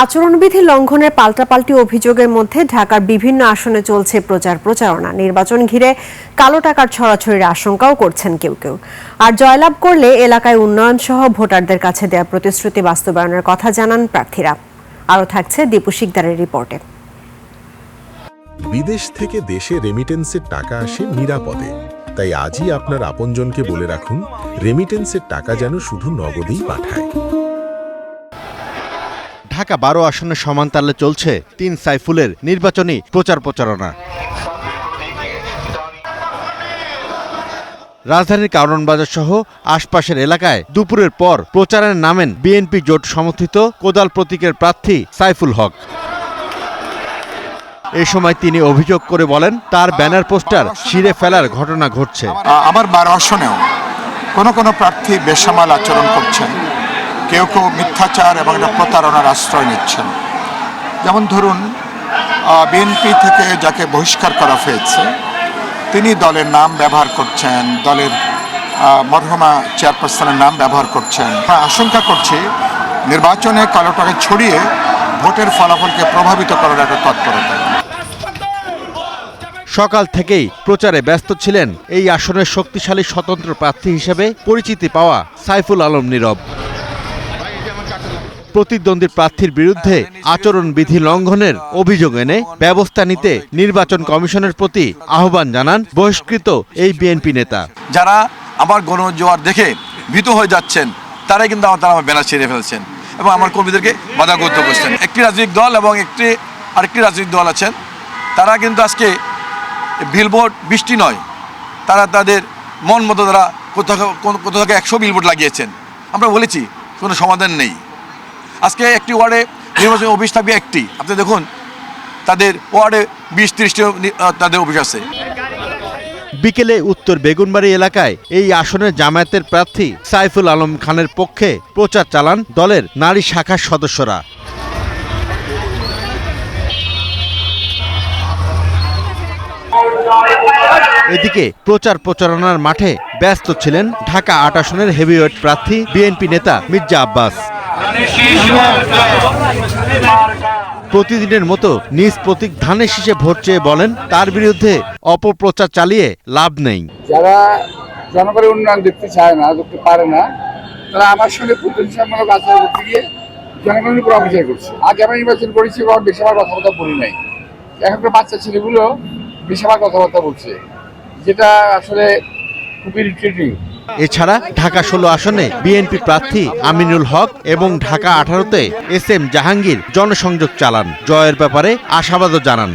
আচরণবিধি লঙ্ঘনের পাল্টাপাল্টি অভিযোগের মধ্যে ঢাকার বিভিন্ন আসনে চলছে প্রচারণা। নির্বাচন ঘিরে কালো টাকার ছড়াছড়ির আশঙ্কাও করছেন কেউ কেউ। আর জয়লাভ করলে এলাকায় উন্নয়ন সহ ভোটারদের কাছে দেওয়া প্রতিশ্রুতি বাস্তবায়নের কথা জানান প্রার্থীরা। আরও থাকছে দীপু শিকদারের রিপোর্টে। বিদেশ থেকে দেশে রেমিটেন্সের টাকা আসে নিরাপদে, তাই আজই আপনার আপনজনকে বলে রাখুন, রেমিটেন্সের টাকা যেন শুধু নগদেই পাঠায়। ঢাকা 12 আসনের সমান্তরালে চলছে 3 সাইফুলের নির্বাচনী প্রচারণা। রাজধানীর কারওয়ান বাজার সহ আশপাশের এলাকায় দুপুরের পর প্রচারে নামেন বিএনপি জোট সমর্থিত কোদাল প্রতীকের প্রার্থী সাইফুল হক। এই সময় তিনি অভিযোগ করে বলেন, তার ব্যানার পোস্টার ছিঁড়ে ফেলার ঘটনা ঘটছে। আমার 12 আসনেও কোনো প্রার্থী বেসামাল আচরণ করছেন, কেউ মিথ্যাচার এবং একটা প্রতারণার আশ্রয় নিচ্ছেন। যেমন ধরুন, বিএনপি থেকে যাকে বহিষ্কার করা হয়েছে তিনি দলের নাম ব্যবহার করছেন, দলের মরহুমা চেয়ারপারসনের নাম ব্যবহার করছেন। আশঙ্কা করছি নির্বাচনে কালো টাকা ছড়িয়ে ভোটের ফলাফলকে প্রভাবিত করার একটা তৎপরতা। সকাল থেকেই প্রচারে ব্যস্ত ছিলেন এই আসনের শক্তিশালী স্বতন্ত্র প্রার্থী হিসেবে পরিচিতি পাওয়া সাইফুল আলম নীরব। প্রতিদ্বন্দ্বী প্রার্থীর বিরুদ্ধে আচরণবিধি লঙ্ঘনের অভিযোগ এনে ব্যবস্থা নিতে নির্বাচন কমিশনের প্রতি আহ্বান জানান বহিষ্কৃত এই বিএনপি নেতা। যারা আমার গণজোয়ার দেখে ভীত হয়ে যাচ্ছেন তারাই কিন্তু আমার ব্যানার ছিঁড়ে ফেলছেন এবং আমার কর্মীদেরকে বাধাগ্রস্ত করছেন। একটি রাজনৈতিক দল এবং আরেকটি রাজনৈতিক দল আছেন, তারা কিন্তু আজকে বিলবোর্ড বৃষ্টি নয়, তারা তাদের মন মতো তারা কোথাও 100 বিলবোর্ড লাগিয়েছেন। আমরা বলেছি কোনো সমাধান নেই। আজকে একটি ওয়ার্ডে নির্বাচনী অফিস থাকবে একটি, আপনি দেখুন তাদের ওয়ার্ডে 20-30টি তাদের অফিস আছে। বিকেলে উত্তর বেগুনবাড়ি এলাকায় এই আসনের জামায়াতের প্রার্থী সাইফুল আলম খানের পক্ষে প্রচার চালান দলের নারী শাখার সদস্যরা। এদিকে প্রচারণার মাঠে ব্যস্ত ছিলেন ঢাকা 8 আসনের হেভিওয়েট প্রার্থী বিএনপি নেতা মির্জা আব্বাস। প্রতিদিনের মতো নিজ প্রতীক ধানের শীষে ভোট চেয়ে বলেন, তার বিরুদ্ধে অপপ্রচার চালিয়ে লাভ নেই। যারা জনগণের উন্নয়ন দেখতে চায় না, দেখতে পারে না, তারা আমার সঙ্গে প্রতিহিংসামূলক আচরণ করতে গিয়ে জনগণের উপর অবিচার করছে। আগে আমরা নির্বাচন করেছি এবং বেশিরভাগ কথাবার্তা বলি নাই, এখনকার বাচ্চা ছেলেগুলো বেশিরভাগ কথাবার্তা বলছে, যেটা আসলে খুবই ইরিটেটিং। এছাড়া ঢাকা 16 আসনে বিএনপি প্রার্থী আমিনুল হক এবং ঢাকা 18-তে SM জাহাঙ্গীর জনসংযোগ চালান। জয়ের ব্যাপারে আশাবাদও জানান।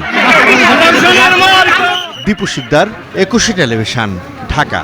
দীপু শিকদার, 21 টেলিভিশন, ঢাকা।